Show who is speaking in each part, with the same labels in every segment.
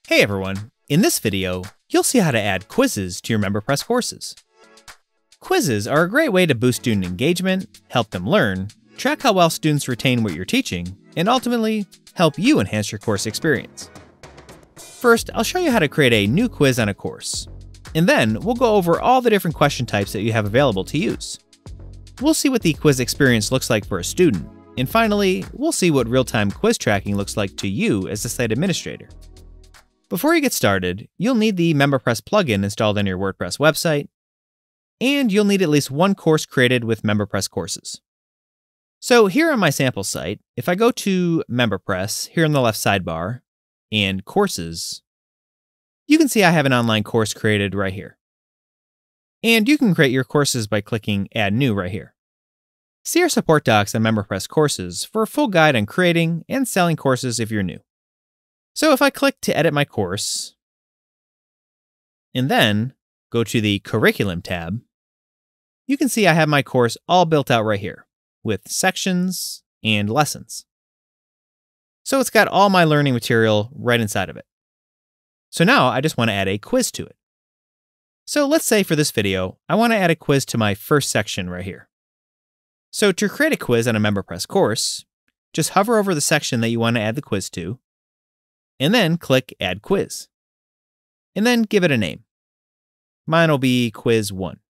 Speaker 1: Hey everyone! In this video, you'll see how to add quizzes to your MemberPress courses. Quizzes are a great way to boost student engagement, help them learn, track how well students retain what you're teaching, and ultimately, help you enhance your course experience. First, I'll show you how to create a new quiz on a course, and then we'll go over all the different question types that you have available to use. We'll see what the quiz experience looks like for a student, and finally, we'll see what real-time quiz tracking looks like to you as the site administrator. Before you get started, you'll need the MemberPress plugin installed on your WordPress website, and you'll need at least one course created with MemberPress Courses. So here on my sample site, if I go to MemberPress here in the left sidebar and Courses, you can see I have an online course created right here. And you can create your courses by clicking Add New right here. See our support docs on MemberPress Courses for a full guide on creating and selling courses if you're new. So if I click to edit my course, and then go to the Curriculum tab, you can see I have my course all built out right here, with sections and lessons. So it's got all my learning material right inside of it. So now I just want to add a quiz to it. So let's say for this video, I want to add a quiz to my first section right here. So to create a quiz on a MemberPress course, just hover over the section that you want to add the quiz to, and then click Add Quiz. And then give it a name. Mine will be Quiz 1.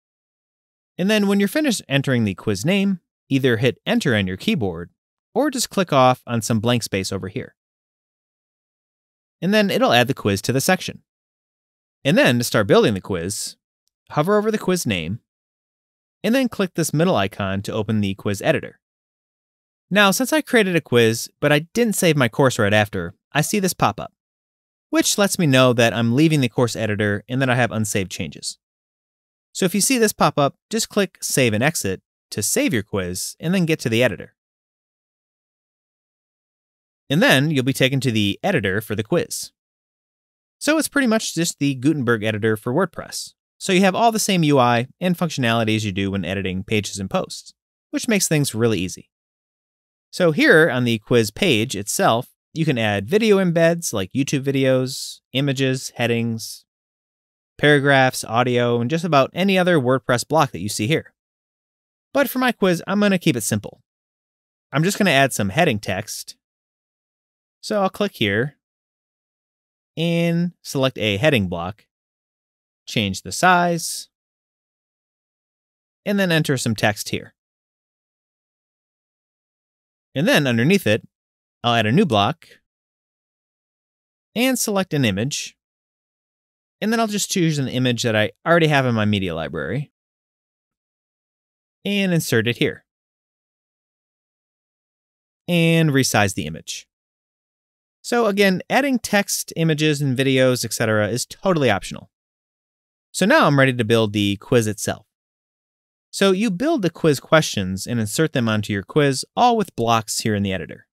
Speaker 1: And then when you're finished entering the quiz name, either hit Enter on your keyboard, or just click off on some blank space over here. And then it'll add the quiz to the section. And then to start building the quiz, hover over the quiz name, and then click this middle icon to open the quiz editor. Now, since I created a quiz, but I didn't save my course right after, I see this pop up, which lets me know that I'm leaving the course editor and that I have unsaved changes. So if you see this pop up, just click Save and Exit to save your quiz and then get to the editor. And then you'll be taken to the editor for the quiz. So it's pretty much just the Gutenberg editor for WordPress. So you have all the same UI and functionality as you do when editing pages and posts, which makes things really easy. So here on the quiz page itself, you can add video embeds like YouTube videos, images, headings, paragraphs, audio, and just about any other WordPress block that you see here. But for my quiz, I'm going to keep it simple. I'm just going to add some heading text. So I'll click here and select a heading block, change the size, and then enter some text here. And then underneath it, I'll add a new block and select an image. And then I'll just choose an image that I already have in my media library and insert it here. And resize the image. So again, adding text, images, and videos, etc. is totally optional. So now I'm ready to build the quiz itself. So you build the quiz questions and insert them onto your quiz, all with blocks here in the editor.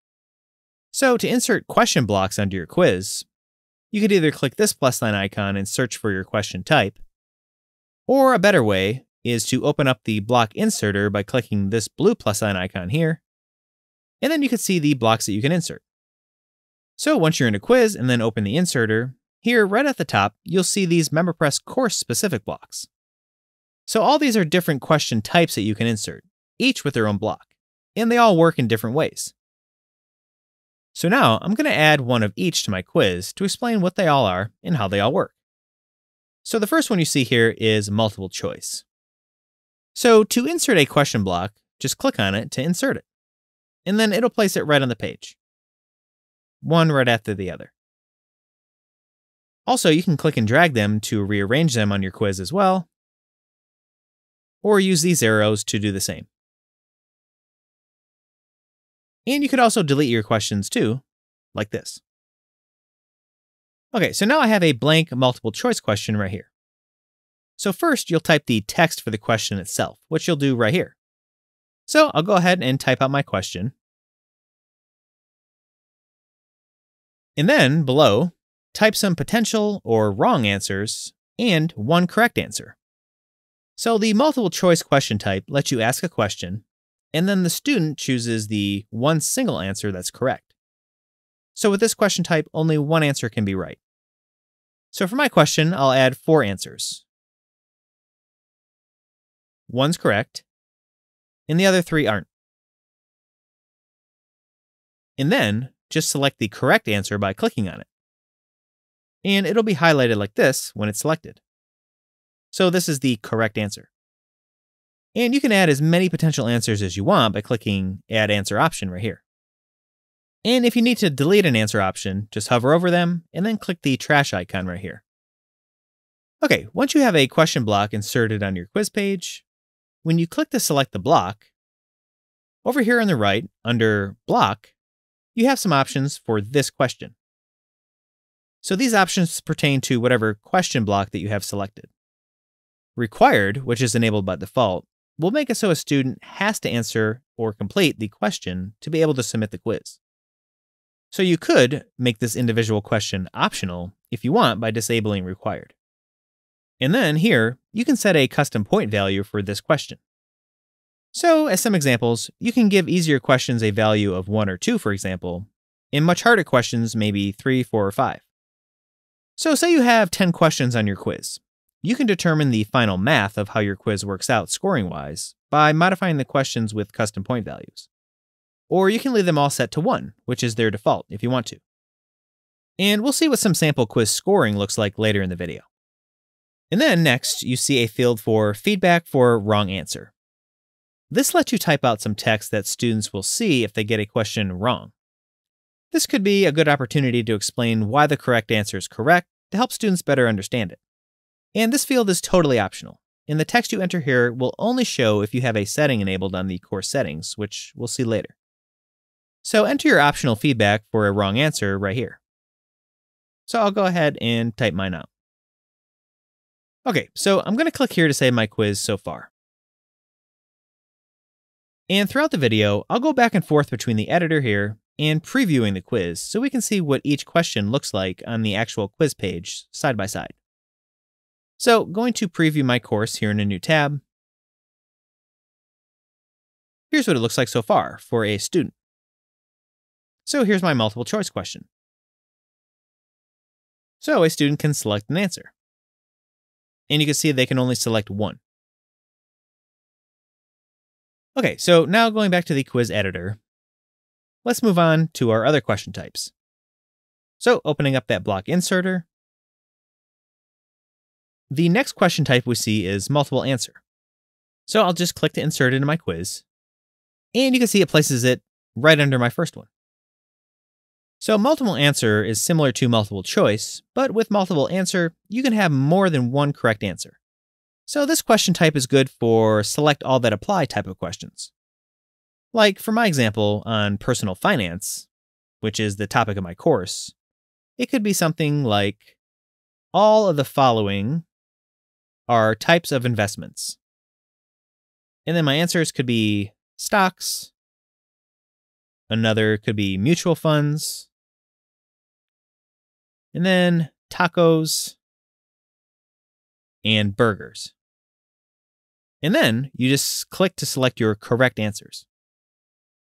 Speaker 1: So to insert question blocks onto your quiz, you could either click this plus sign icon and search for your question type, or a better way is to open up the block inserter by clicking this blue plus sign icon here, and then you can see the blocks that you can insert. So once you're in a quiz and then open the inserter, here right at the top, you'll see these MemberPress course specific blocks. So all these are different question types that you can insert, each with their own block, and they all work in different ways. So now I'm going to add one of each to my quiz to explain what they all are and how they all work. So the first one you see here is multiple choice. So to insert a question block, just click on it to insert it, and then it'll place it right on the page, one right after the other. Also, you can click and drag them to rearrange them on your quiz as well, or use these arrows to do the same. And you could also delete your questions too, like this. Okay, so now I have a blank multiple choice question right here. So first, you'll type the text for the question itself, which you'll do right here. So I'll go ahead and type out my question. And then below, type some potential or wrong answers and one correct answer. So the multiple choice question type lets you ask a question, and then the student chooses the one single answer that's correct. So with this question type, only one answer can be right. So for my question, I'll add 4 answers. One's correct, and the other 3 aren't. And then just select the correct answer by clicking on it. And it'll be highlighted like this when it's selected. So this is the correct answer. And you can add as many potential answers as you want by clicking Add Answer option right here. And if you need to delete an answer option, just hover over them and then click the trash icon right here. Okay, once you have a question block inserted on your quiz page, when you click to select the block, over here on the right, under Block, you have some options for this question. So these options pertain to whatever question block that you have selected. Required, which is enabled by default, will make it so a student has to answer or complete the question to be able to submit the quiz. So you could make this individual question optional if you want by disabling required. And then here, you can set a custom point value for this question. So as some examples, you can give easier questions a value of 1 or 2, for example, and much harder questions maybe 3, 4, or 5. So say you have 10 questions on your quiz. You can determine the final math of how your quiz works out scoring-wise by modifying the questions with custom point values. Or you can leave them all set to 1, which is their default if you want to. And we'll see what some sample quiz scoring looks like later in the video. And then next, you see a field for feedback for wrong answer. This lets you type out some text that students will see if they get a question wrong. This could be a good opportunity to explain why the correct answer is correct to help students better understand it. And this field is totally optional, and the text you enter here will only show if you have a setting enabled on the course settings, which we'll see later. So enter your optional feedback for a wrong answer right here. So I'll go ahead and type mine out. Okay, so I'm going to click here to save my quiz so far. And throughout the video, I'll go back and forth between the editor here and previewing the quiz so we can see what each question looks like on the actual quiz page side by side. So going to preview my course here in a new tab. Here's what it looks like so far for a student. So here's my multiple choice question. So a student can select an answer. And you can see they can only select 1. Okay, so now going back to the quiz editor, let's move on to our other question types. So opening up that block inserter, the next question type we see is multiple answer. So I'll just click to insert it into my quiz, and you can see it places it right under my first one. So multiple answer is similar to multiple choice, but with multiple answer, you can have more than one correct answer. So this question type is good for select all that apply type of questions. Like for my example on personal finance, which is the topic of my course, it could be something like all of the following are types of investments. And then my answers could be stocks. Another could be mutual funds. And then tacos and burgers. And then you just click to select your correct answers.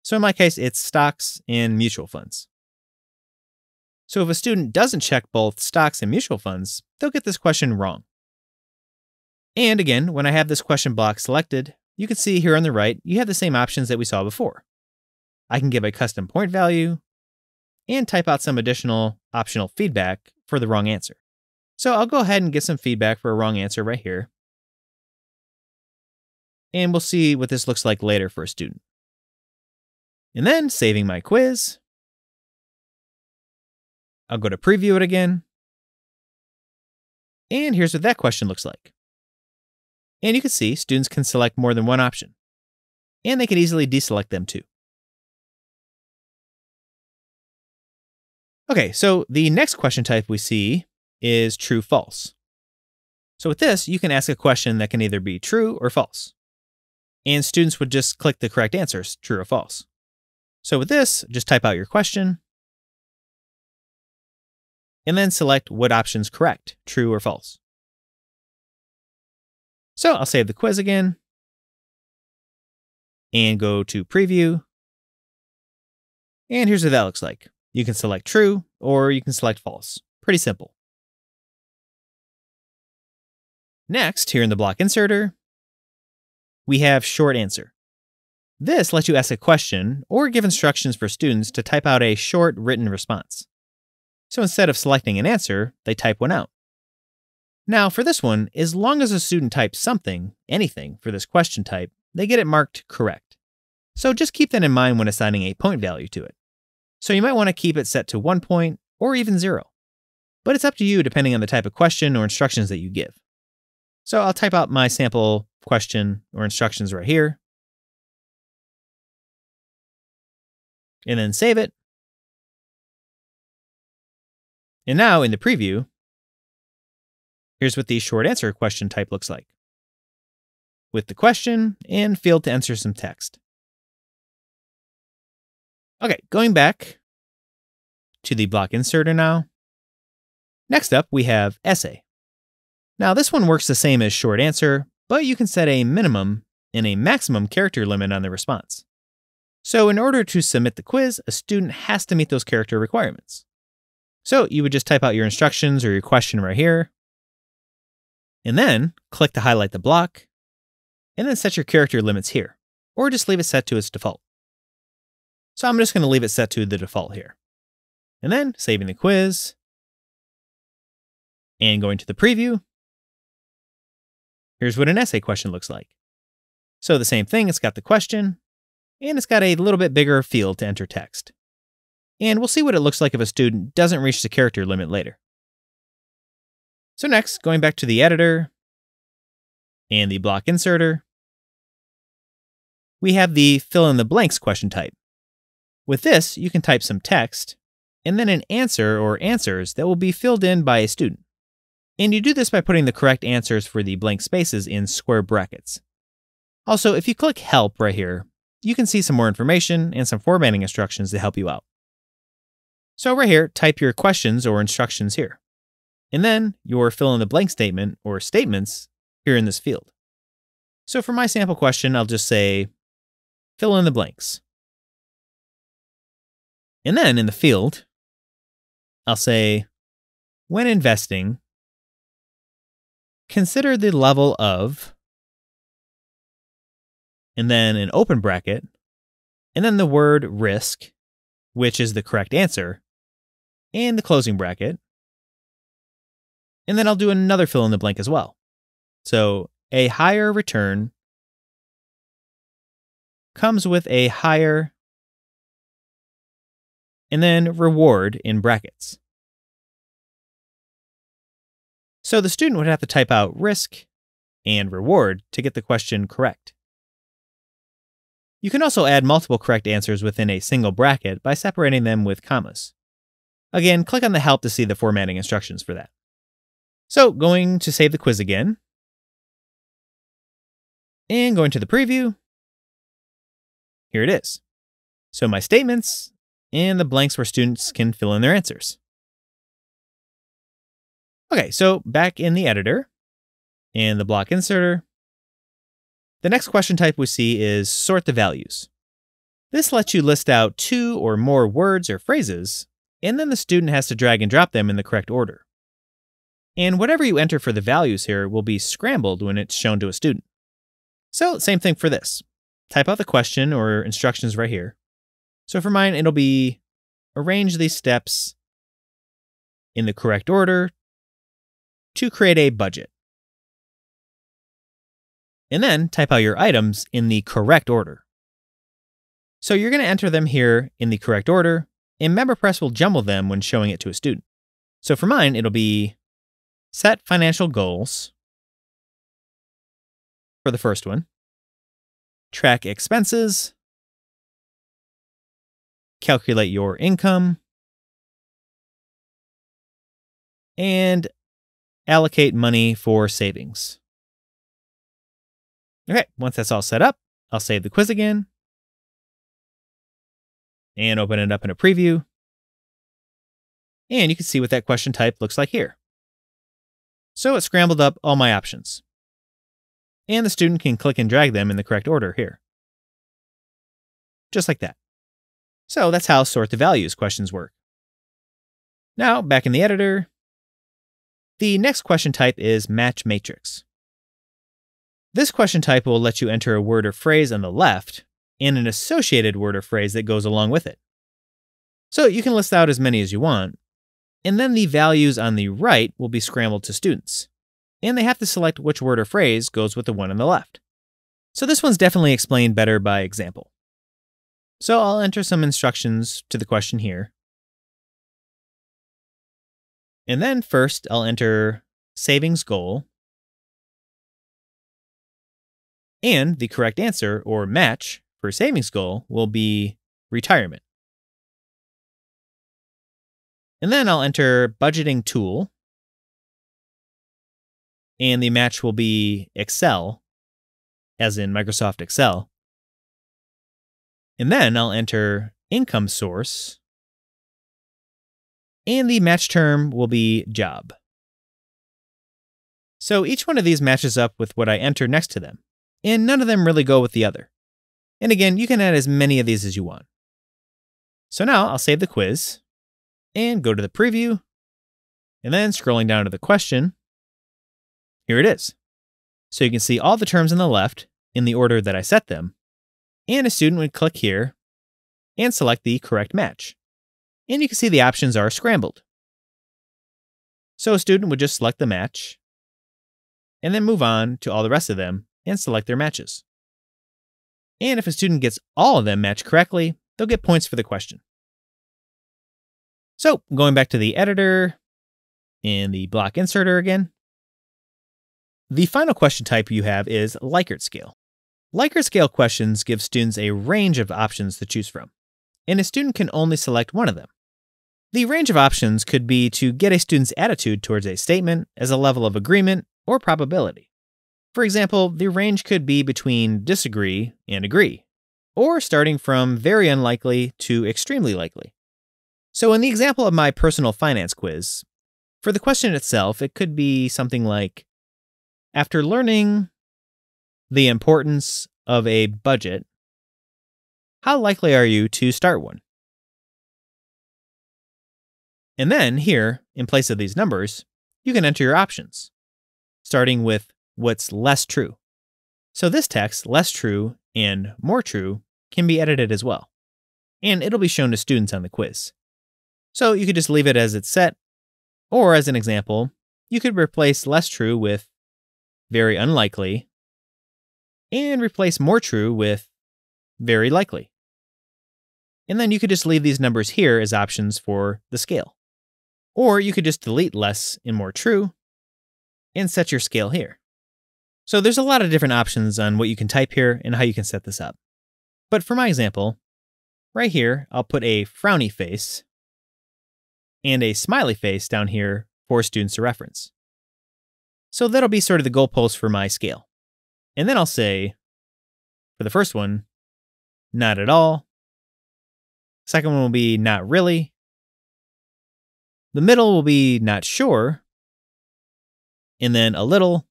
Speaker 1: So in my case, it's stocks and mutual funds. So if a student doesn't check both stocks and mutual funds, they'll get this question wrong. And again, when I have this question block selected, you can see here on the right, you have the same options that we saw before. I can give a custom point value and type out some additional optional feedback for the wrong answer. So I'll go ahead and get some feedback for a wrong answer right here. And we'll see what this looks like later for a student. And then saving my quiz. I'll go to preview it again. And here's what that question looks like. And you can see students can select more than one option. And they can easily deselect them too. Okay, so the next question type we see is true-false. So with this, you can ask a question that can either be true or false. And students would just click the correct answers, true or false. So with this, just type out your question. And then select what option's correct, true or false. So I'll save the quiz again. And go to preview. And here's what that looks like. You can select true, or you can select false. Pretty simple. Next, here in the block inserter, we have short answer. This lets you ask a question or give instructions for students to type out a short written response. So instead of selecting an answer, they type one out. Now for this one, as long as a student types something, anything, for this question type, they get it marked correct. So just keep that in mind when assigning a point value to it. So you might want to keep it set to 1 point or even 0. But it's up to you depending on the type of question or instructions that you give. So I'll type out my sample question or instructions right here. And then save it. And now in the preview, here's what the short answer question type looks like, with the question and field to enter some text. Okay, going back to the block inserter now. Next up, we have essay. Now this one works the same as short answer, but you can set a minimum and a maximum character limit on the response. So in order to submit the quiz, a student has to meet those character requirements. So you would just type out your instructions or your question right here, and then click to highlight the block, and then set your character limits here, or just leave it set to its default. So I'm just going to leave it set to the default here. And then saving the quiz, and going to the preview, here's what an essay question looks like. So the same thing, it's got the question, and it's got a little bit bigger field to enter text. And we'll see what it looks like if a student doesn't reach the character limit later. So next, going back to the editor and the block inserter, we have the fill in the blanks question type. With this, you can type some text and then an answer or answers that will be filled in by a student. And you do this by putting the correct answers for the blank spaces in square brackets. Also, if you click Help right here, you can see some more information and some formatting instructions to help you out. So right here, type your questions or instructions here. And then your fill in the blank statement or statements here in this field. So for my sample question, I'll just say, fill in the blanks. And then in the field, I'll say, when investing, consider the level of, and then an open bracket, and then the word risk, which is the correct answer, and the closing bracket. And then I'll do another fill in the blank as well. So a higher return comes with a higher, and then reward in brackets. So the student would have to type out risk and reward to get the question correct. You can also add multiple correct answers within a single bracket by separating them with commas. Again, click on the Help to see the formatting instructions for that. So going to save the quiz again, and going to the preview, here it is. So my statements and the blanks where students can fill in their answers. Okay, so back in the editor and the block inserter, the next question type we see is sort the values. This lets you list out 2 or more words or phrases, and then the student has to drag and drop them in the correct order. And whatever you enter for the values here will be scrambled when it's shown to a student. So same thing for this. Type out the question or instructions right here. So for mine, it'll be arrange these steps in the correct order to create a budget. And then type out your items in the correct order. So you're going to enter them here in the correct order, and MemberPress will jumble them when showing it to a student. So for mine, it'll be set financial goals for the first one, track expenses, calculate your income, and allocate money for savings. Okay, once that's all set up, I'll save the quiz again and open it up in a preview. And you can see what that question type looks like here. So it scrambled up all my options. And the student can click and drag them in the correct order here. Just like that. So that's how sort the values questions work. Now, back in the editor, the next question type is match matrix. This question type will let you enter a word or phrase on the left and an associated word or phrase that goes along with it. So you can list out as many as you want, and then the values on the right will be scrambled to students, and they have to select which word or phrase goes with the one on the left. So this one's definitely explained better by example. So I'll enter some instructions to the question here. And then first I'll enter savings goal. And the correct answer, or match, for savings goal will be retirement. And then I'll enter budgeting tool. And the match will be Excel, as in Microsoft Excel. And then I'll enter income source. And the match term will be job. So each one of these matches up with what I enter next to them, and none of them really go with the other. And again, you can add as many of these as you want. So now I'll save the quiz, and go to the preview, and then scrolling down to the question, here it is. So you can see all the terms on the left in the order that I set them, and a student would click here and select the correct match. And you can see the options are scrambled. So a student would just select the match, and then move on to all the rest of them and select their matches. And if a student gets all of them matched correctly, they'll get points for the question. So going back to the editor and the block inserter again, the final question type you have is Likert Scale. Likert Scale questions give students a range of options to choose from, and a student can only select one of them. The range of options could be to get a student's attitude towards a statement as a level of agreement or probability. For example, the range could be between disagree and agree, or starting from very unlikely to extremely likely. So in the example of my personal finance quiz, for the question itself, it could be something like, after learning the importance of a budget, how likely are you to start one? And then here, in place of these numbers, you can enter your options, starting with what's less true. So this text, less true and more true, can be edited as well, and it'll be shown to students on the quiz. So you could just leave it as it's set, or as an example, you could replace less true with very unlikely, and replace more true with very likely. And then you could just leave these numbers here as options for the scale. Or you could just delete less and more true and set your scale here. So there's a lot of different options on what you can type here and how you can set this up. But for my example, right here, I'll put a frowny face and a smiley face down here for students to reference. So that'll be sort of the goalpost for my scale. And then I'll say, for the first one, not at all. Second one will be not really. The middle will be not sure. And then a little.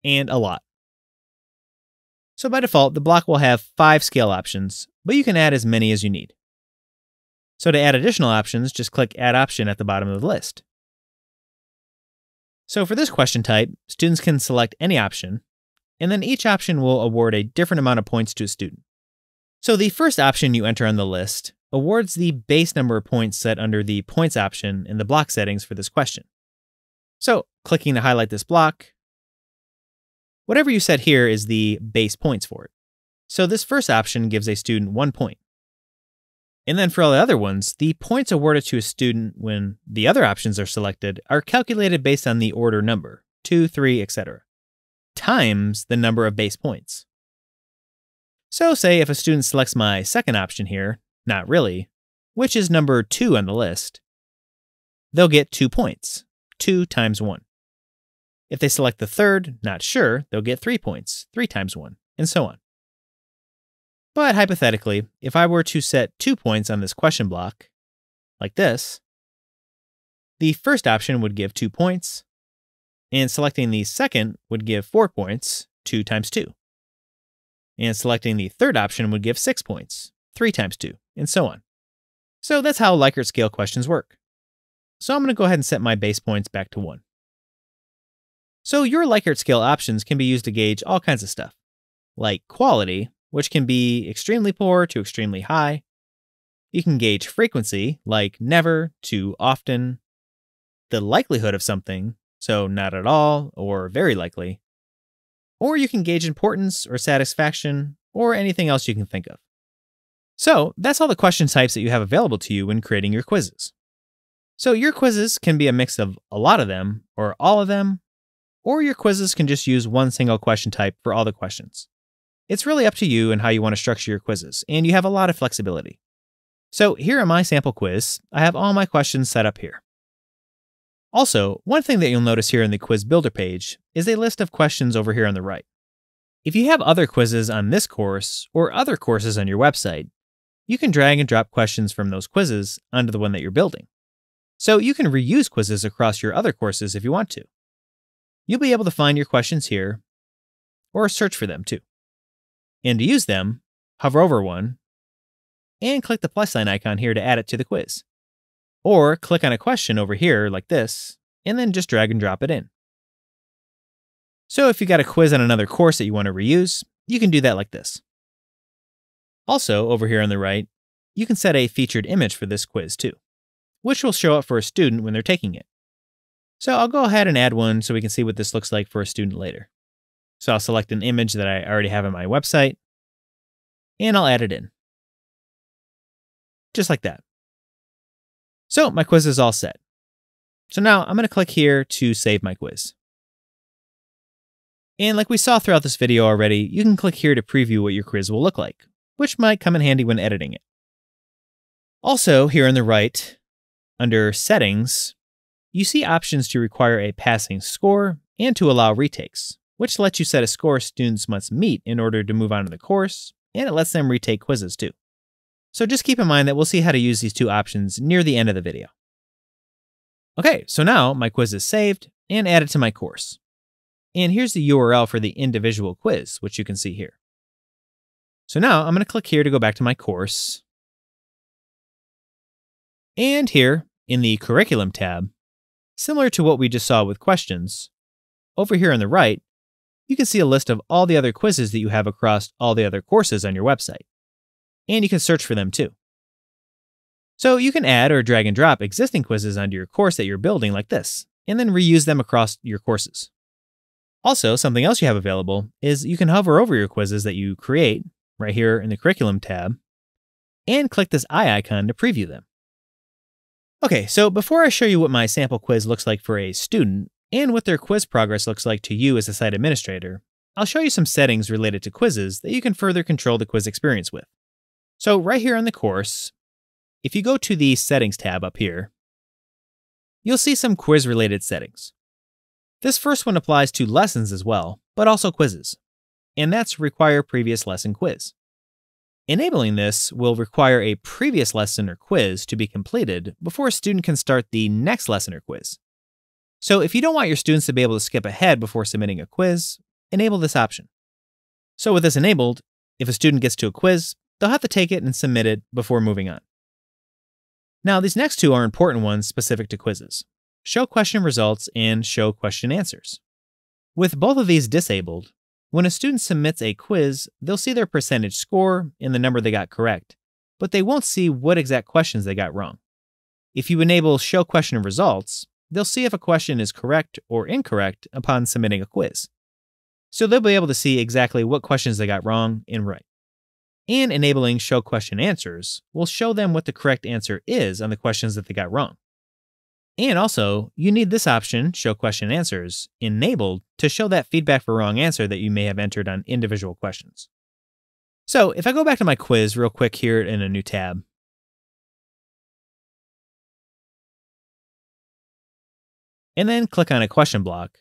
Speaker 1: And a lot. So by default, the block will have 5 scale options, but you can add as many as you need. So to add additional options, just click Add Option at the bottom of the list. So for this question type, students can select any option, and then each option will award a different amount of points to a student. So the first option you enter on the list awards the base number of points set under the points option in the block settings for this question. So clicking to highlight this block, whatever you set here is the base points for it. So this first option gives a student 1 point. And then for all the other ones, the points awarded to a student when the other options are selected are calculated based on the order number, 2, 3, etc., times the number of base points. So say if a student selects my second option here, not really, which is number 2 on the list, they'll get 2 points, 2 times 1. If they select the third, not sure, they'll get 3 points, 3 times 1, and so on. But hypothetically, if I were to set 2 points on this question block, like this, the first option would give 2 points, and selecting the second would give 4 points, 2 times 2. And selecting the third option would give 6 points, 3 times 2, and so on. So that's how Likert Scale questions work. So I'm going to go ahead and set my base points back to 1. So your Likert Scale options can be used to gauge all kinds of stuff, like quality, which can be extremely poor to extremely high. You can gauge frequency, like never to often, the likelihood of something, so not at all or very likely, or you can gauge importance or satisfaction or anything else you can think of. So that's all the question types that you have available to you when creating your quizzes. So your quizzes can be a mix of a lot of them or all of them, or your quizzes can just use one single question type for all the questions. It's really up to you and how you want to structure your quizzes, and you have a lot of flexibility. So here in my sample quiz, I have all my questions set up here. Also, one thing that you'll notice here in the Quiz Builder page is a list of questions over here on the right. If you have other quizzes on this course or other courses on your website, you can drag and drop questions from those quizzes onto the one that you're building. So you can reuse quizzes across your other courses if you want to. You'll be able to find your questions here or search for them too. And to use them, hover over one and click the plus sign icon here to add it to the quiz. Or click on a question over here like this, and then just drag and drop it in. So if you got a quiz on another course that you want to reuse, you can do that like this. Also, over here on the right, you can set a featured image for this quiz too, which will show up for a student when they're taking it. So I'll go ahead and add one so we can see what this looks like for a student later. So I'll select an image that I already have on my website, and I'll add it in. Just like that. So my quiz is all set. So now I'm going to click here to save my quiz. And like we saw throughout this video already, you can click here to preview what your quiz will look like, which might come in handy when editing it. Also, here on the right, under Settings, you see options to require a passing score and to allow retakes, which lets you set a score students must meet in order to move on to the course, and it lets them retake quizzes too. So just keep in mind that we'll see how to use these two options near the end of the video. Okay, so now my quiz is saved and added to my course. And here's the URL for the individual quiz, which you can see here. So now I'm going to click here to go back to my course. And here in the Curriculum tab, similar to what we just saw with questions, over here on the right, you can see a list of all the other quizzes that you have across all the other courses on your website. And you can search for them too. So you can add or drag and drop existing quizzes onto your course that you're building like this, and then reuse them across your courses. Also, something else you have available is you can hover over your quizzes that you create right here in the Curriculum tab, and click this eye icon to preview them. Okay, so before I show you what my sample quiz looks like for a student, and what their quiz progress looks like to you as a site administrator, I'll show you some settings related to quizzes that you can further control the quiz experience with. So right here on the course, if you go to the Settings tab up here, you'll see some quiz-related settings. This first one applies to lessons as well, but also quizzes, and that's Require Previous Lesson Quiz. Enabling this will require a previous lesson or quiz to be completed before a student can start the next lesson or quiz. So if you don't want your students to be able to skip ahead before submitting a quiz, enable this option. So with this enabled, if a student gets to a quiz, they'll have to take it and submit it before moving on. Now, these next two are important ones specific to quizzes: Show Question Results and Show Question Answers. With both of these disabled, when a student submits a quiz, they'll see their percentage score and the number they got correct, but they won't see what exact questions they got wrong. If you enable Show Question Results, they'll see if a question is correct or incorrect upon submitting a quiz. So they'll be able to see exactly what questions they got wrong and right. And enabling Show Question Answers will show them what the correct answer is on the questions that they got wrong. And also, you need this option, Show Question Answers, enabled to show that feedback for wrong answer that you may have entered on individual questions. So if I go back to my quiz real quick here in a new tab, and then click on a question block,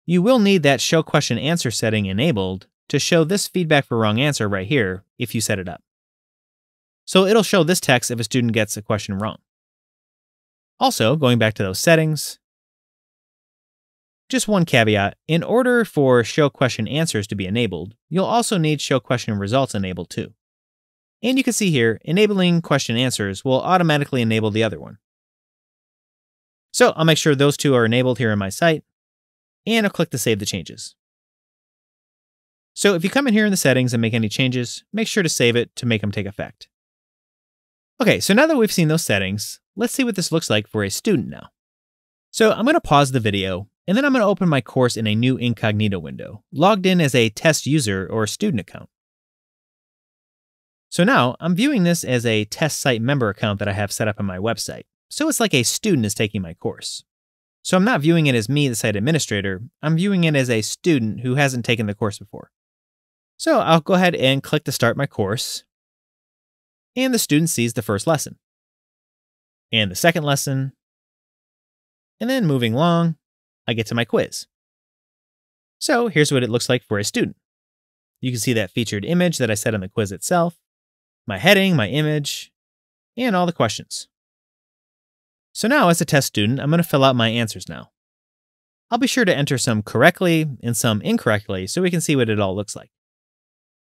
Speaker 1: you will need that Show Question Answer setting enabled to show this feedback for wrong answer right here if you set it up. So it'll show this text if a student gets a question wrong. Also, going back to those settings, just one caveat: in order for Show Question Answers to be enabled, you'll also need Show Question Results enabled too. And you can see here, enabling Question Answers will automatically enable the other one. So I'll make sure those two are enabled here on my site. and I'll click to save the changes. So if you come in here in the settings and make any changes, make sure to save it to make them take effect. Okay, so now that we've seen those settings, let's see what this looks like for a student now. So I'm going to pause the video, and then I'm going to open my course in a new incognito window, logged in as a test user or student account. So now I'm viewing this as a test site member account that I have set up on my website. So it's like a student is taking my course. So I'm not viewing it as me, the site administrator. I'm viewing it as a student who hasn't taken the course before. So I'll go ahead and click to start my course. And the student sees the first lesson. And the second lesson. And then moving along, I get to my quiz. So here's what it looks like for a student. You can see that featured image that I set on the quiz itself, my heading, my image, and all the questions. So now as a test student, I'm going to fill out my answers now. I'll be sure to enter some correctly and some incorrectly so we can see what it all looks like.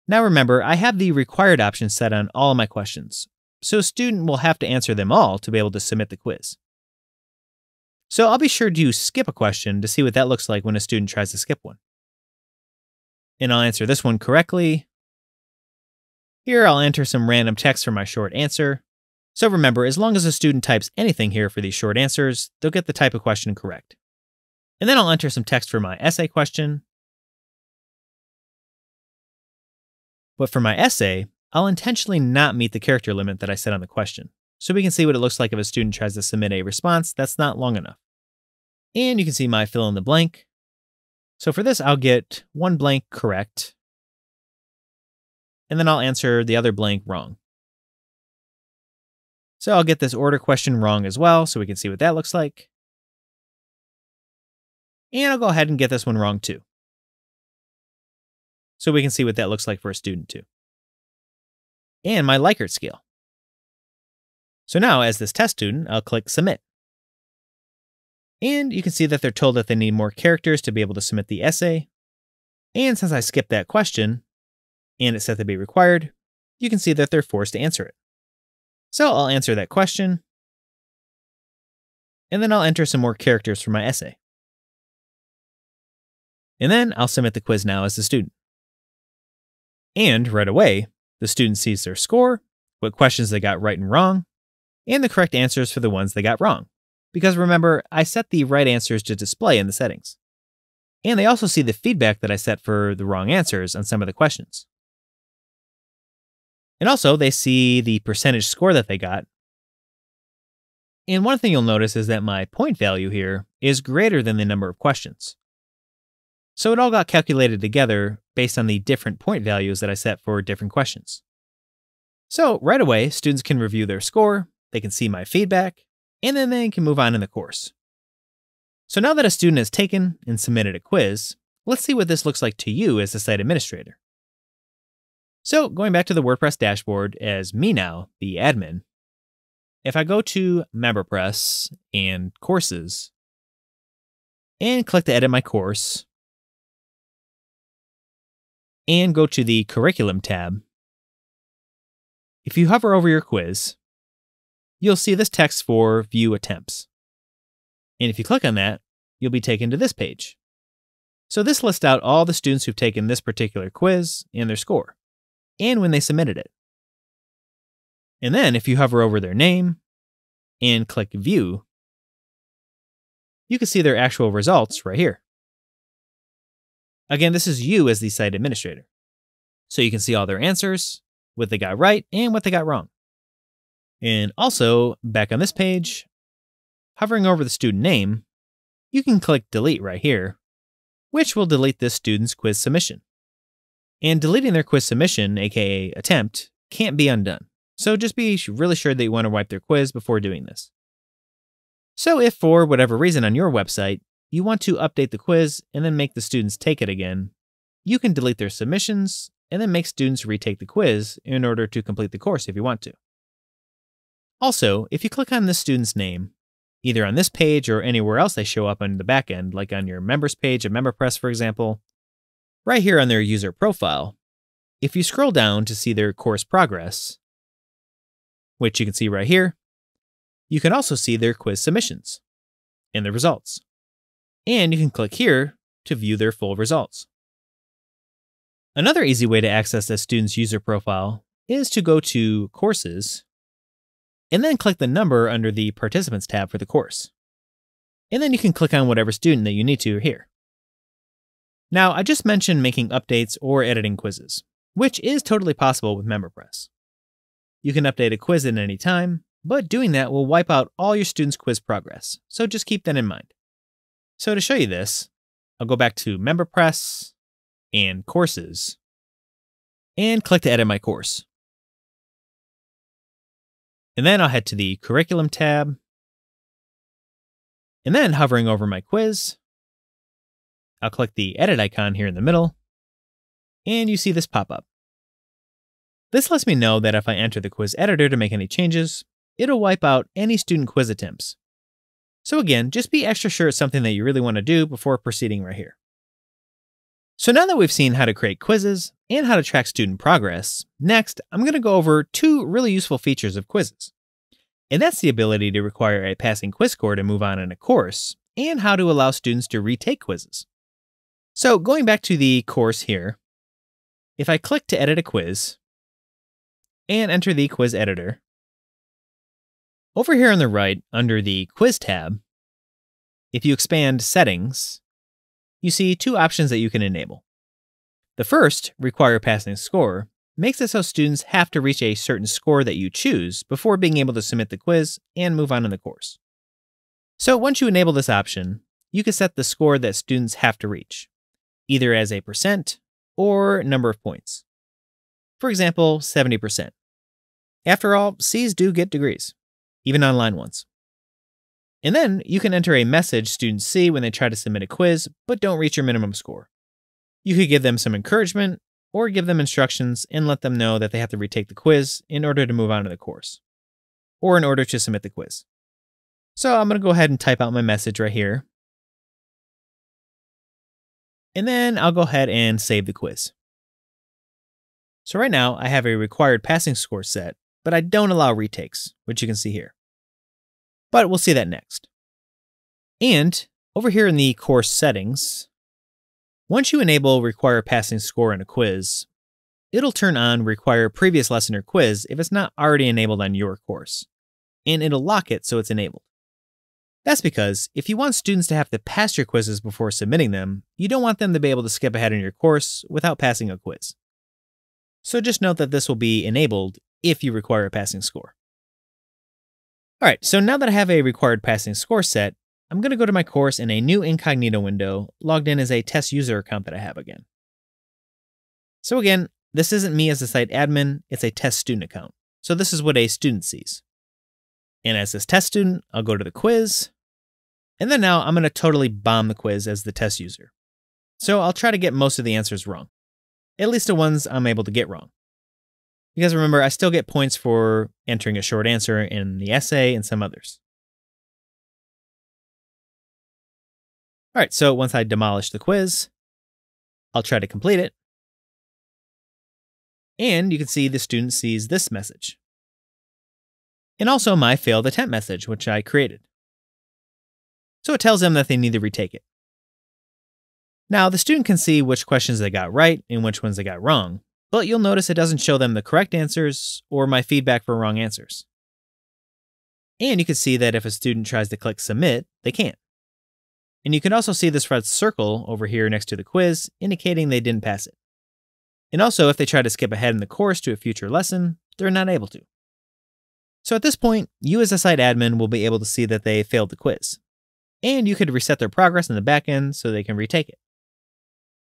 Speaker 1: Now remember, I have the required option set on all of my questions, so a student will have to answer them all to be able to submit the quiz. So I'll be sure to skip a question to see what that looks like when a student tries to skip one. And I'll answer this one correctly. Here I'll enter some random text for my short answer. So remember, as long as a student types anything here for these short answers, they'll get the type of question correct. And then I'll enter some text for my essay question. But for my essay, I'll intentionally not meet the character limit that I set on the question, so we can see what it looks like if a student tries to submit a response that's not long enough. And you can see my fill in the blank. So for this, I'll get one blank correct, and then I'll answer the other blank wrong. So I'll get this order question wrong as well, so we can see what that looks like. And I'll go ahead and get this one wrong too, so we can see what that looks like for a student too. And my Likert scale. So now, as this test student, I'll click Submit. And you can see that they're told that they need more characters to be able to submit the essay. And since I skipped that question, and it's set to be required, you can see that they're forced to answer it. So I'll answer that question, and then I'll enter some more characters for my essay. And then I'll submit the quiz now as the student. And right away, the student sees their score, what questions they got right and wrong, and the correct answers for the ones they got wrong. Because remember, I set the right answers to display in the settings. And they also see the feedback that I set for the wrong answers on some of the questions. And also, they see the percentage score that they got. And one thing you'll notice is that my point value here is greater than the number of questions. So it all got calculated together based on the different point values that I set for different questions. So right away, students can review their score, they can see my feedback, and then they can move on in the course. So now that a student has taken and submitted a quiz, let's see what this looks like to you as the site administrator. So going back to the WordPress dashboard as me now, the admin, if I go to MemberPress and Courses and click to edit my course and go to the Curriculum tab, if you hover over your quiz, you'll see this text for View Attempts. And if you click on that, you'll be taken to this page. So this lists out all the students who've taken this particular quiz and their score, and when they submitted it. And then if you hover over their name and click View, you can see their actual results right here. Again, this is you as the site administrator. So you can see all their answers, what they got right, and what they got wrong. And also, back on this page, hovering over the student name, you can click Delete right here, which will delete this student's quiz submission. And deleting their quiz submission, aka attempt, can't be undone. So just be really sure that you want to wipe their quiz before doing this. So if for whatever reason on your website, you want to update the quiz and then make the students take it again, you can delete their submissions and then make students retake the quiz in order to complete the course if you want to. Also, if you click on this student's name, either on this page or anywhere else they show up on the back end, like on your members page of MemberPress, for example, right here on their user profile, if you scroll down to see their course progress, which you can see right here, you can also see their quiz submissions and the results. And you can click here to view their full results. Another easy way to access a student's user profile is to go to Courses, and then click the number under the Participants tab for the course. And then you can click on whatever student that you need to here. Now, I just mentioned making updates or editing quizzes, which is totally possible with MemberPress. You can update a quiz at any time, but doing that will wipe out all your students' quiz progress, so just keep that in mind. So to show you this, I'll go back to MemberPress and Courses, and click to edit my course. And then I'll head to the Curriculum tab, and then hovering over my quiz, I'll click the edit icon here in the middle, and you see this pop up. This lets me know that if I enter the quiz editor to make any changes, it'll wipe out any student quiz attempts. So again, just be extra sure it's something that you really want to do before proceeding right here. So now that we've seen how to create quizzes and how to track student progress, next I'm going to go over two really useful features of quizzes. And that's the ability to require a passing quiz score to move on in a course, and how to allow students to retake quizzes. So going back to the course here, if I click to edit a quiz and enter the quiz editor, over here on the right under the Quiz tab, if you expand Settings, you see two options that you can enable. The first, Require Passing Score, makes it so students have to reach a certain score that you choose before being able to submit the quiz and move on in the course. So once you enable this option, you can set the score that students have to reach, either as a percent or number of points. For example, 70%. After all, C's do get degrees, even online ones. And then you can enter a message students see when they try to submit a quiz but don't reach your minimum score. You could give them some encouragement or give them instructions and let them know that they have to retake the quiz in order to move on to the course, or in order to submit the quiz. So I'm going to go ahead and type out my message right here. And then I'll go ahead and save the quiz. So right now I have a required passing score set, but I don't allow retakes, which you can see here. But we'll see that next. And over here in the course settings, once you enable require passing score in a quiz, it'll turn on require previous lesson or quiz if it's not already enabled on your course, and it'll lock it so it's enabled. That's because if you want students to have to pass your quizzes before submitting them, you don't want them to be able to skip ahead in your course without passing a quiz. So just note that this will be enabled if you require a passing score. Alright, so now that I have a required passing score set, I'm going to go to my course in a new incognito window, logged in as a test user account that I have again. So again, this isn't me as a site admin, it's a test student account. So this is what a student sees. And as this test student, I'll go to the quiz, and then now I'm going to totally bomb the quiz as the test user. So I'll try to get most of the answers wrong, at least the ones I'm able to get wrong. Because remember, I still get points for entering a short answer in the essay and some others. Alright, so once I demolish the quiz, I'll try to complete it. And you can see the student sees this message. And also my failed attempt message, which I created. So it tells them that they need to retake it. Now, the student can see which questions they got right and which ones they got wrong, but you'll notice it doesn't show them the correct answers or my feedback for wrong answers. And you can see that if a student tries to click submit, they can't. And you can also see this red circle over here next to the quiz, indicating they didn't pass it. And also, if they try to skip ahead in the course to a future lesson, they're not able to. So at this point, you as a site admin will be able to see that they failed the quiz. And you could reset their progress in the backend so they can retake it.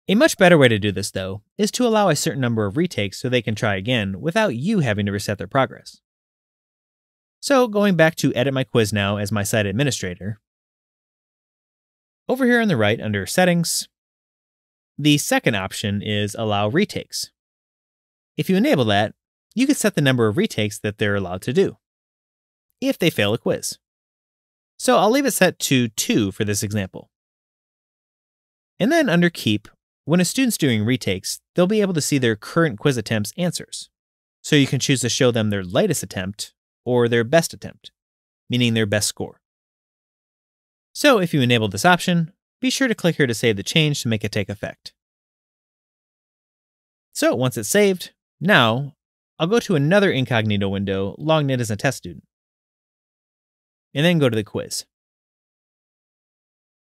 Speaker 1: A much better way to do this, though, is to allow a certain number of retakes so they can try again without you having to reset their progress. So going back to edit my quiz now as my site administrator, over here on the right under Settings, the second option is Allow Retakes. If you enable that, you can set the number of retakes that they're allowed to do, if they fail a quiz. So I'll leave it set to 2 for this example. And then under Keep, when a student's doing retakes, they'll be able to see their current quiz attempts answers. So you can choose to show them their latest attempt or their best attempt, meaning their best score. So if you enable this option, be sure to click here to save the change to make it take effect. So once it's saved, now I'll go to another incognito window logged in as a test student, and then go to the quiz.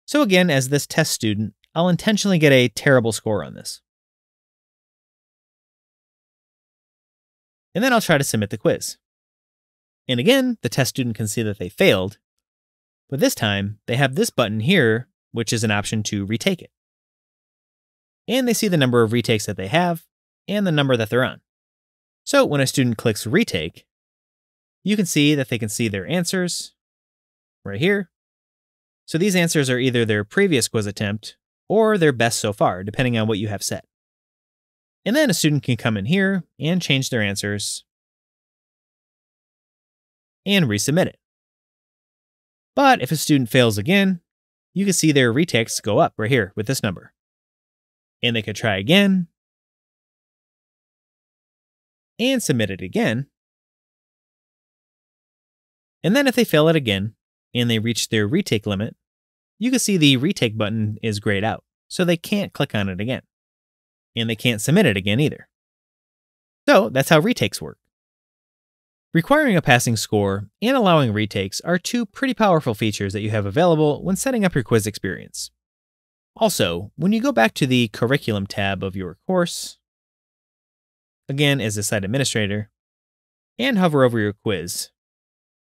Speaker 1: So again, as this test student, I'll intentionally get a terrible score on this. And then I'll try to submit the quiz. And again, the test student can see that they failed, but this time they have this button here, which is an option to retake it. And they see the number of retakes that they have and the number that they're on. So when a student clicks retake, you can see that they can see their answers right here. So these answers are either their previous quiz attempt or their best so far, depending on what you have set. And then a student can come in here and change their answers and resubmit it. But if a student fails again, you can see their retakes go up right here with this number. And they could try again and submit it again. And then if they fail it again and they reach their retake limit, you can see the retake button is grayed out, so they can't click on it again. And they can't submit it again either. So that's how retakes work. Requiring a passing score and allowing retakes are two pretty powerful features that you have available when setting up your quiz experience. Also, when you go back to the Curriculum tab of your course, again as a site administrator, and hover over your quiz,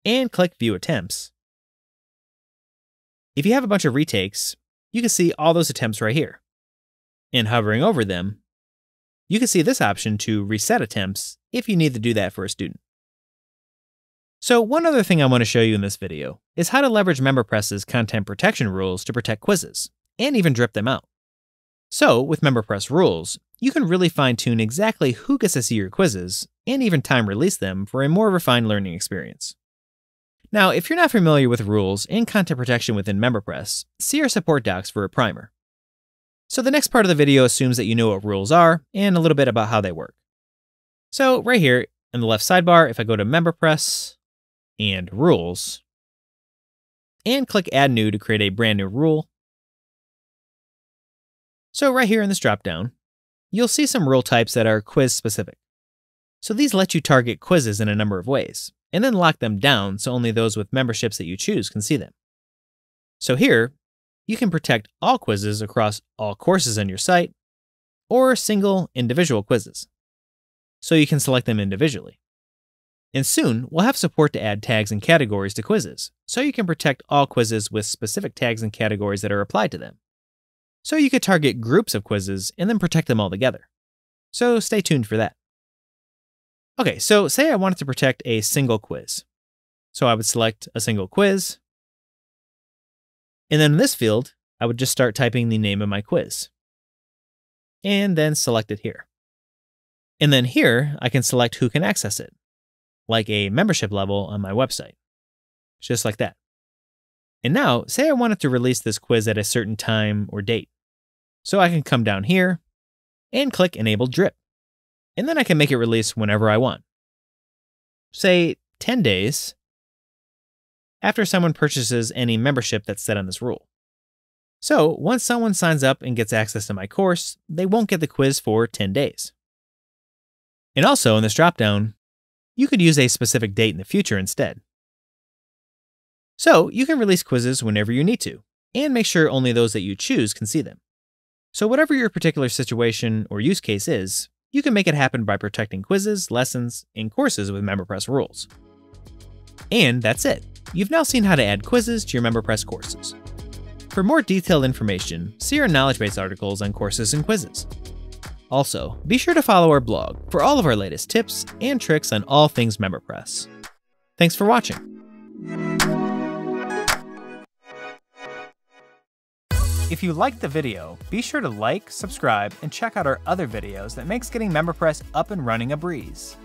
Speaker 1: and click View Attempts, if you have a bunch of retakes, you can see all those attempts right here. And hovering over them, you can see this option to reset attempts if you need to do that for a student. So one other thing I want to show you in this video is how to leverage MemberPress's content protection rules to protect quizzes, and even drip them out. So with MemberPress rules, you can really fine-tune exactly who gets to see your quizzes, and even time release them for a more refined learning experience. Now, if you're not familiar with rules and content protection within MemberPress, see our support docs for a primer. So the next part of the video assumes that you know what rules are and a little bit about how they work. So right here in the left sidebar, if I go to MemberPress and Rules, and click Add New to create a brand new rule. So right here in this dropdown, you'll see some rule types that are quiz specific. So these let you target quizzes in a number of ways, and then lock them down so only those with memberships that you choose can see them. So here, you can protect all quizzes across all courses on your site, or single individual quizzes. So you can select them individually. And soon, we'll have support to add tags and categories to quizzes, so you can protect all quizzes with specific tags and categories that are applied to them. So you could target groups of quizzes and then protect them all together. So stay tuned for that. Okay, so say I wanted to protect a single quiz. So I would select a single quiz, and then in this field, I would just start typing the name of my quiz, and then select it here. And then here, I can select who can access it, like a membership level on my website, just like that. And now, say I wanted to release this quiz at a certain time or date. So I can come down here and click Enable Drip, and then I can make it release whenever I want. Say 10 days after someone purchases any membership that's set on this rule. So once someone signs up and gets access to my course, they won't get the quiz for 10 days. And also in this dropdown, you could use a specific date in the future instead. So you can release quizzes whenever you need to, and make sure only those that you choose can see them. So whatever your particular situation or use case is, you can make it happen by protecting quizzes, lessons, and courses with MemberPress rules. And that's it. You've now seen how to add quizzes to your MemberPress courses. For more detailed information, see our knowledge base articles on courses and quizzes. Also, be sure to follow our blog for all of our latest tips and tricks on all things MemberPress. Thanks for watching. If you liked the video, be sure to like, subscribe, and check out our other videos that makes getting MemberPress up and running a breeze.